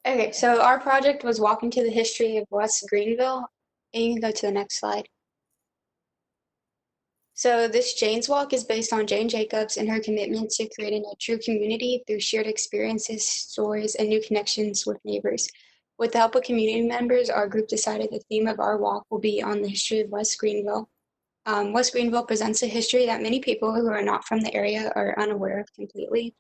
Okay, so our project was walking to the history of West Greenville, and you can go to the next slide. So this Jane's Walk is based on Jane Jacobs and her commitment to creating a true community through shared experiences, stories, and new connections with neighbors. With the help of community members, our group decided the theme of our walk will be on the history of West Greenville. West Greenville presents a history that many people who are not from the area are unaware of completely.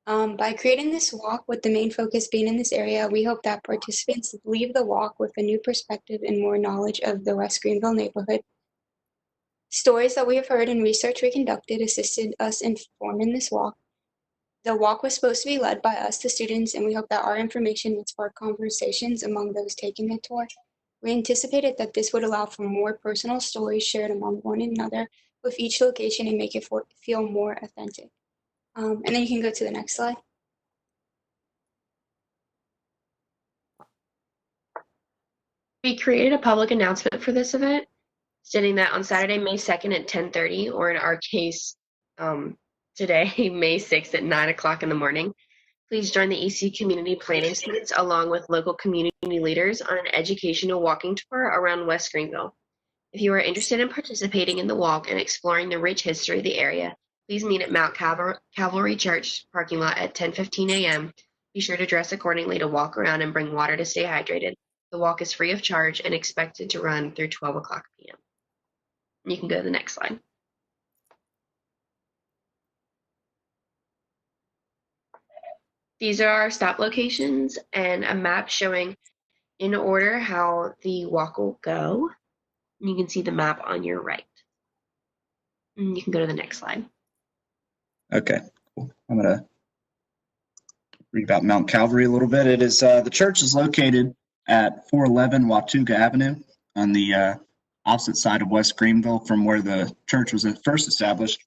By creating this walk with the main focus being in this area, we hope that participants leave the walk with a new perspective and more knowledge of the West Greenville neighborhood. Stories that we have heard and research we conducted assisted us in forming this walk. The walk was supposed to be led by us, the students, and we hope that our information would spark conversations among those taking the tour. We anticipated that this would allow for more personal stories shared among one another with each location and make it feel more authentic. And then you can go to the next slide. We created a public announcement for this event, stating that on Saturday, May 2nd at 10:30, or in our case, today, May 6th at 9 o'clock in the morning, please join the EC Community Planning students along with local community leaders on an educational walking tour around West Greenville. If you are interested in participating in the walk and exploring the rich history of the area, please meet at Mount Calvary Church parking lot at 10:15 a.m. Be sure to dress accordingly to walk around and bring water to stay hydrated. The walk is free of charge and expected to run through 12 o'clock p.m. You can go to the next slide. These are our stop locations and a map showing in order how the walk will go. And you can see the map on your right. And you can go to the next slide. Okay, cool. I'm going to read about Mount Calvary a little bit. It is the church is located at 411 Watauga Avenue on the opposite side of West Greenville from where the church was first established.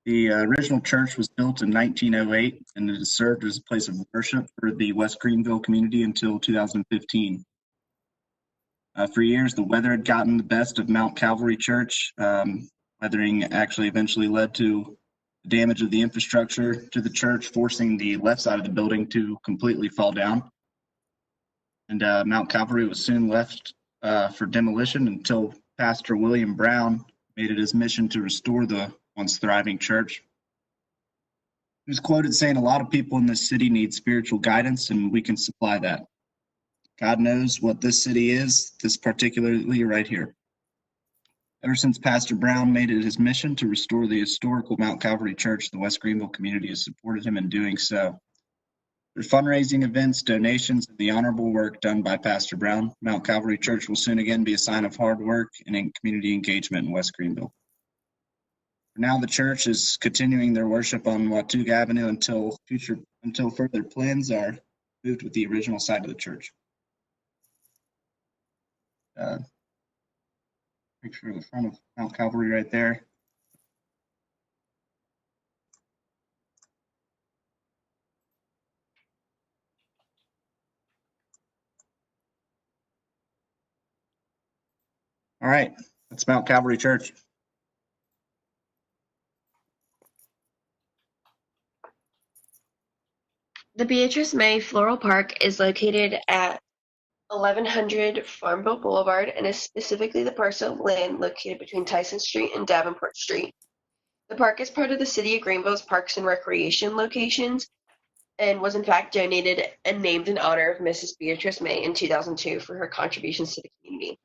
The original church was built in 1908 and it has served as a place of worship for the West Greenville community until 2015. For years, the weather had gotten the best of Mount Calvary Church. Weathering actually eventually led to damage of the infrastructure to the church, forcing the left side of the building to completely fall down. And Mount Calvary was soon left for demolition until Pastor William Brown made it his mission to restore the once thriving church. He was quoted saying, "A lot of people in this city need spiritual guidance, and we can supply that. God knows what this city is, this particularly right here." Ever since Pastor Brown made it his mission to restore the historical Mount Calvary Church, the West Greenville community has supported him in doing so. Through fundraising events, donations, and the honorable work done by Pastor Brown, Mount Calvary Church will soon again be a sign of hard work and in community engagement in West Greenville. For now, the church is continuing their worship on Watauga Avenue until further plans are moved with the original site of the church. Picture of the front of Mount Calvary right there. All right, that's Mount Calvary Church. The Beatrice May Floral Park is located at 1100 Farmville Boulevard and is specifically the parcel of land located between Tyson Street and Davenport Street. The park is part of the City of Greenville's Parks and Recreation locations and was in fact donated and named in honor of Mrs. Beatrice May in 2002 for her contributions to the community.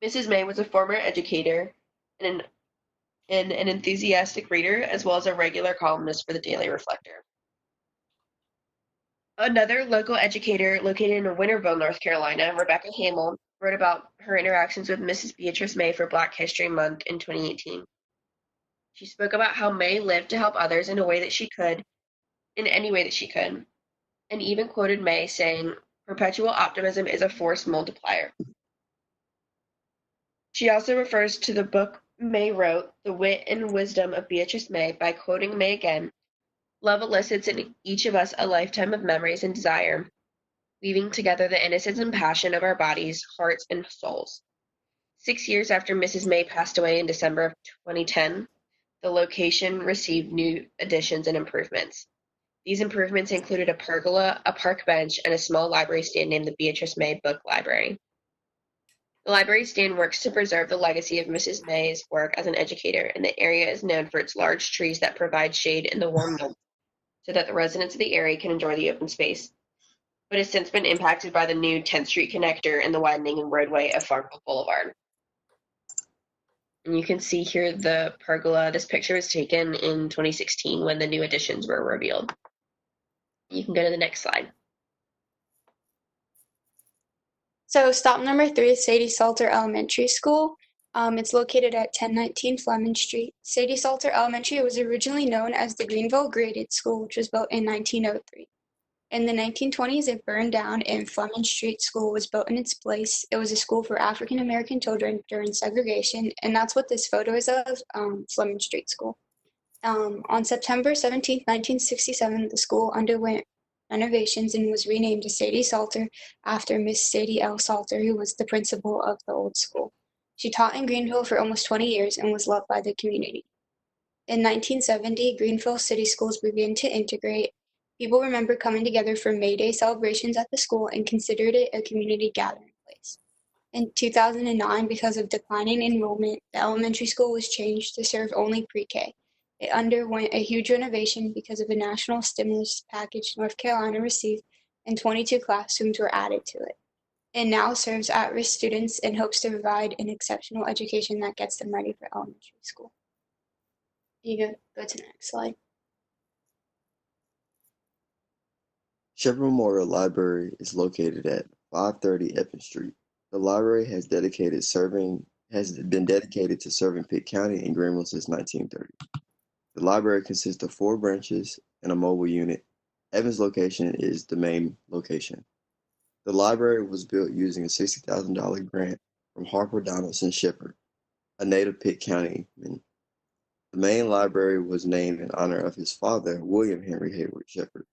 Mrs. May was a former educator and an enthusiastic reader, as well as a regular columnist for the Daily Reflector. Another local educator located in Winterville, North Carolina, Rebecca Hamill, wrote about her interactions with Mrs. Beatrice May for Black History Month in 2018. She spoke about how May lived to help others in any way that she could, and even quoted May saying, "Perpetual optimism is a force multiplier." She also refers to the book May wrote, The Wit and Wisdom of Beatrice May, by quoting May again, "Love elicits in each of us a lifetime of memories and desire, weaving together the innocence and passion of our bodies, hearts, and souls." 6 years after Mrs. May passed away in December of 2010, the location received new additions and improvements. These improvements included a pergola, a park bench, and a small library stand named the Beatrice May Book Library. The library stand works to preserve the legacy of Mrs. May's work as an educator, and the area is known for its large trees that provide shade in the warm months so that the residents of the area can enjoy the open space, but has since been impacted by the new 10th Street connector and the widening roadway of Farmville Boulevard. And you can see here the pergola. This picture was taken in 2016 when the new additions were revealed. You can go to the next slide. So stop number 3 is Sadie Salter Elementary School. It's located at 1019 Fleming Street. Sadie Salter Elementary was originally known as the Greenville Graded School, which was built in 1903. In the 1920s, it burned down and Fleming Street School was built in its place. It was a school for African American children during segregation, and that's what this photo is of, Fleming Street School. On September 17, 1967, the school underwent renovations and was renamed to Sadie Salter after Miss Sadie L. Salter, who was the principal of the old school. She taught in Greenville for almost 20 years and was loved by the community. In 1970, Greenville city schools began to integrate. People remember coming together for May Day celebrations at the school and considered it a community gathering place. In 2009, because of declining enrollment, the elementary school was changed to serve only pre-K. It underwent a huge renovation because of a national stimulus package North Carolina received, and 22 classrooms were added to it. It now serves at-risk students and hopes to provide an exceptional education that gets them ready for elementary school. You go to the next slide. Shepherd Memorial Library is located at 530 Epping Street. The library has been dedicated to serving Pitt County and Greenville since 1930. The library consists of 4 branches and a mobile unit. Evans location is the main location. The library was built using a $60,000 grant from Harper Donaldson Shepherd, a native Pitt Countyman. The main library was named in honor of his father, William Henry Hayward Shepherd.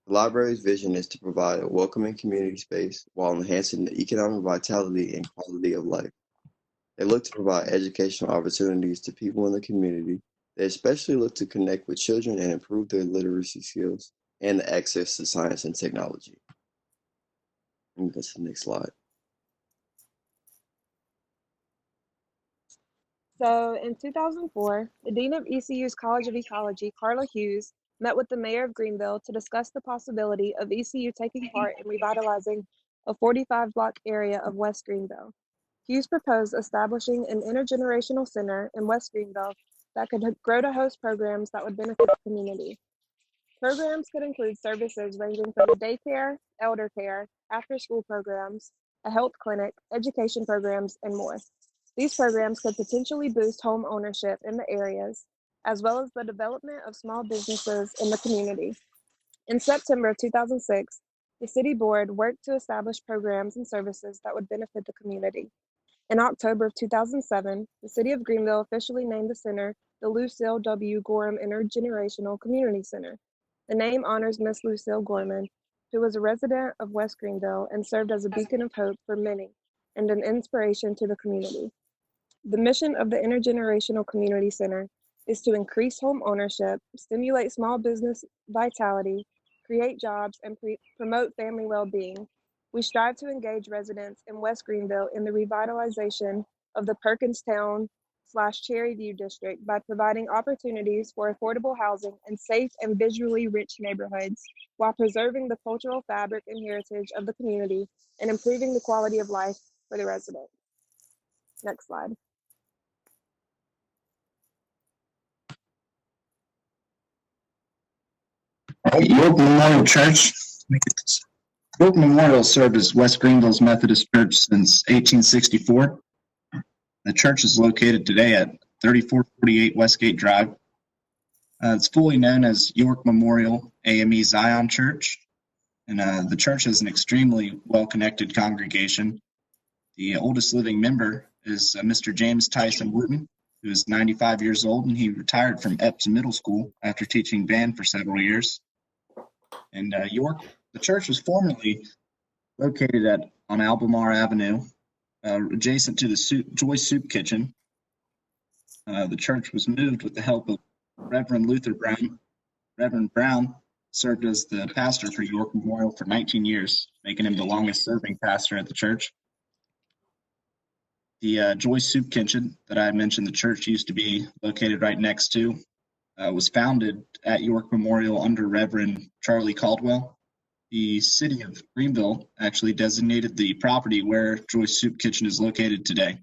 The library's vision is to provide a welcoming community space while enhancing the economic vitality and quality of life. They look to provide educational opportunities to people in the community. They especially look to connect with children and improve their literacy skills and the access to science and technology. That's the next slide. So in 2004, the Dean of ECU's College of Ecology, Carla Hughes, met with the mayor of Greenville to discuss the possibility of ECU taking part in revitalizing a 45-block area of West Greenville. Hughes proposed establishing an intergenerational center in West Greenville that could grow to host programs that would benefit the community. Programs could include services ranging from daycare, elder care, after-school programs, a health clinic, education programs, and more. These programs could potentially boost home ownership in the areas, as well as the development of small businesses in the community. In September of 2006, the city board worked to establish programs and services that would benefit the community. In October of 2007, the city of Greenville officially named the center the Lucille W. Gorham Intergenerational Community Center. The name honors Miss Lucille Gorman, who was a resident of West Greenville and served as a beacon of hope for many and an inspiration to the community. The mission of the Intergenerational Community Center is to increase home ownership, stimulate small business vitality, create jobs, and promote family well-being. We strive to engage residents in West Greenville in the revitalization of the Perkinstown/Cherry View district by providing opportunities for affordable housing and safe and visually rich neighborhoods while preserving the cultural fabric and heritage of the community and improving the quality of life for the residents. Next slide. York Memorial Church. York Memorial served as West Greenville's Methodist Church since 1864. The church is located today at 3448 Westgate Drive. It's fully known as York Memorial AME Zion Church, and the church has an extremely well-connected congregation. The oldest living member is Mr. James Tyson Wooten, who is 95 years old, and he retired from Epps Middle School after teaching band for several years. And York, the church was formerly located on Albemarle Avenue, adjacent to the Joyce Soup Kitchen. The church was moved with the help of Reverend Brown served as the pastor for York Memorial for 19 years, making him the longest serving pastor at the church. The Joy Soup Kitchen that I mentioned the church used to be located right next to was founded at York Memorial under Reverend Charlie Caldwell. The city of Greenville actually designated the property where Joy Soup Kitchen is located today.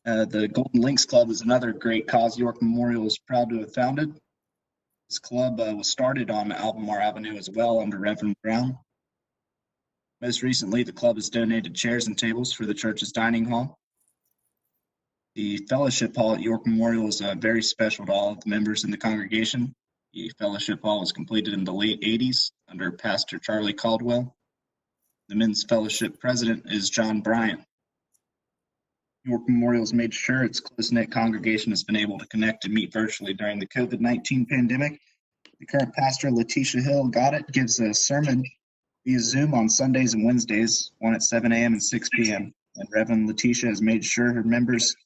The Golden Links Club is another great cause York Memorial is proud to have founded. This club was started on Albemarle Avenue as well under Reverend Brown. Most recently, the club has donated chairs and tables for the church's dining hall. The fellowship hall at York Memorial is very special to all of the members in the congregation. The fellowship hall was completed in the late 80s under Pastor Charlie Caldwell. The men's fellowship president is John Bryant. York Memorial has made sure its close-knit congregation has been able to connect and meet virtually during the COVID-19 pandemic. The current pastor, Letitia Hill Goddard, gives a sermon via Zoom on Sundays and Wednesdays, one at 7 a.m. and 6 p.m. And Reverend Letitia has made sure her members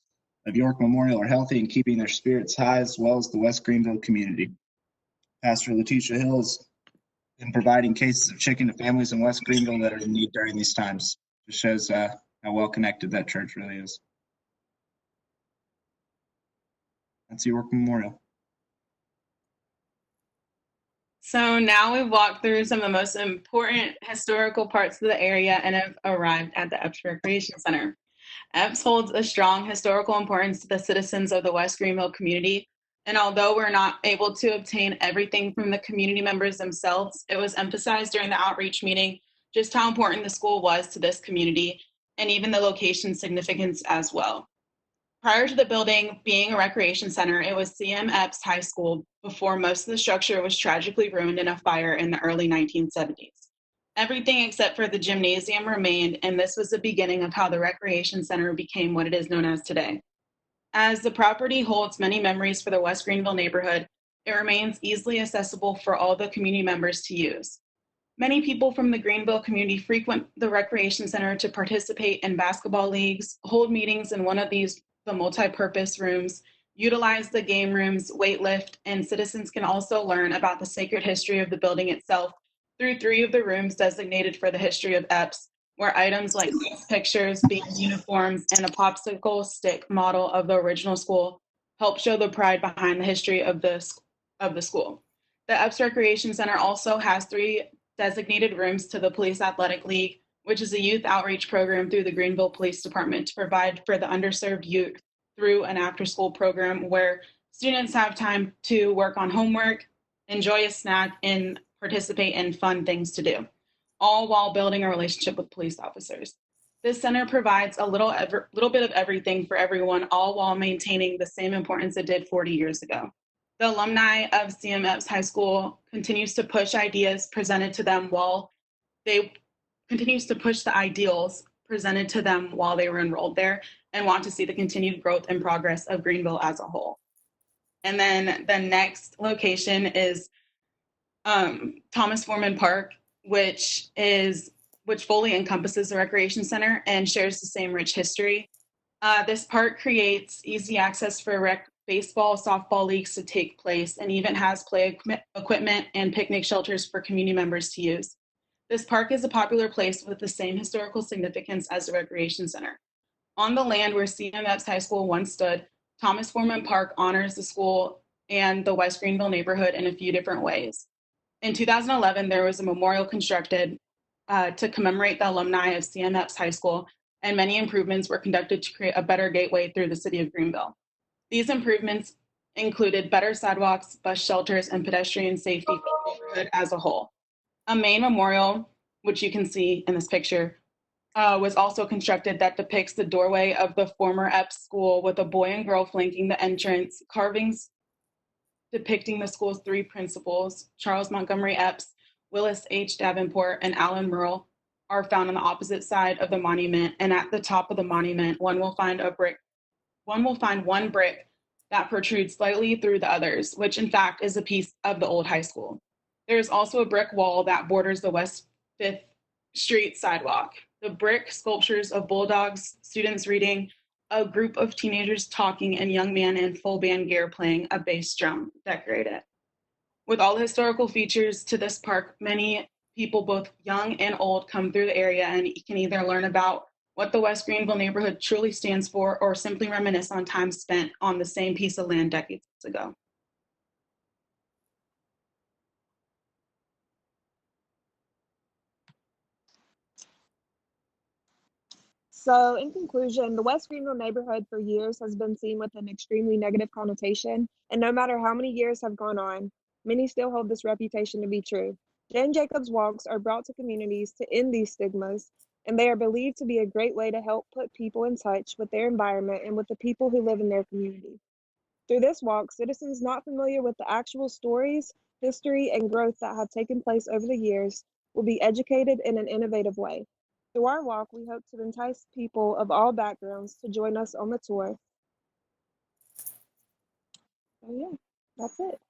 of York Memorial are healthy and keeping their spirits high, as well as the West Greenville community. Pastor Letitia Hill has been providing cases of chicken to families in West Greenville that are in need during these times. Just shows how well connected that church really is. That's York Memorial. So now we've walked through some of the most important historical parts of the area and have arrived at the Epps Recreation Center. Epps holds a strong historical importance to the citizens of the West Greenville community, and although we're not able to obtain everything from the community members themselves, it was emphasized during the outreach meeting just how important the school was to this community and even the location's significance as well. Prior to the building being a recreation center, it was C.M. Epps High School before most of the structure was tragically ruined in a fire in the early 1970s. Everything except for the gymnasium remained, and this was the beginning of how the recreation center became what it is known as today. As the property holds many memories for the West Greenville neighborhood, it remains easily accessible for all the community members to use. Many people from the Greenville community frequent the recreation center to participate in basketball leagues, hold meetings in one of the multi-purpose rooms, utilize the game rooms, weightlift, and citizens can also learn about the sacred history of the building itself through 3 of the rooms designated for the history of Epps, where items like pictures, band uniforms, and a popsicle stick model of the original school help show the pride behind the history of the school. The Epps Recreation Center also has 3 designated rooms to the Police Athletic League, which is a youth outreach program through the Greenville Police Department to provide for the underserved youth through an after-school program where students have time to work on homework, enjoy a snack, and participate in fun things to do, all while building a relationship with police officers. This center provides a little bit of everything for everyone, all while maintaining the same importance it did 40 years ago. The alumni of C.M. Epps High School continues to push ideas presented to them continues to push the ideals presented to them while they were enrolled there and want to see the continued growth and progress of Greenville as a whole. And then the next location is Thomas Foreman Park, which fully encompasses the recreation center and shares the same rich history. This park creates easy access for baseball, softball leagues to take place, and even has play equipment and picnic shelters for community members to use. This park is a popular place with the same historical significance as the recreation center. On the land where C.M. Epps High School once stood, Thomas Foreman Park honors the school and the West Greenville neighborhood in a few different ways. In 2011, there was a memorial constructed to commemorate the alumni of C.M. Epps High School, and many improvements were conducted to create a better gateway through the city of Greenville. These improvements included better sidewalks, bus shelters, and pedestrian safety for the neighborhood as a whole. A main memorial, which you can see in this picture, was also constructed that depicts the doorway of the former Epps school with a boy and girl flanking the entrance, carvings depicting the school's 3 principals, Charles Montgomery Epps, Willis H. Davenport, and Alan Murrell, are found on the opposite side of the monument, and at the top of the monument, one will find one brick that protrudes slightly through the others, which in fact is a piece of the old high school. There is also a brick wall that borders the West 5th Street sidewalk. The brick sculptures of bulldogs, students reading, a group of teenagers talking, and young man in full band gear playing a bass drum decorate it. With all the historical features to this park, many people, both young and old, come through the area and can either learn about what the West Greenville neighborhood truly stands for or simply reminisce on time spent on the same piece of land decades ago. So, in conclusion, the West Greenville neighborhood for years has been seen with an extremely negative connotation, and no matter how many years have gone on, many still hold this reputation to be true. Jane Jacobs walks are brought to communities to end these stigmas, and they are believed to be a great way to help put people in touch with their environment and with the people who live in their community. Through this walk, citizens not familiar with the actual stories, history, and growth that have taken place over the years will be educated in an innovative way. Through our walk, we hope to entice people of all backgrounds to join us on the tour. So yeah, that's it.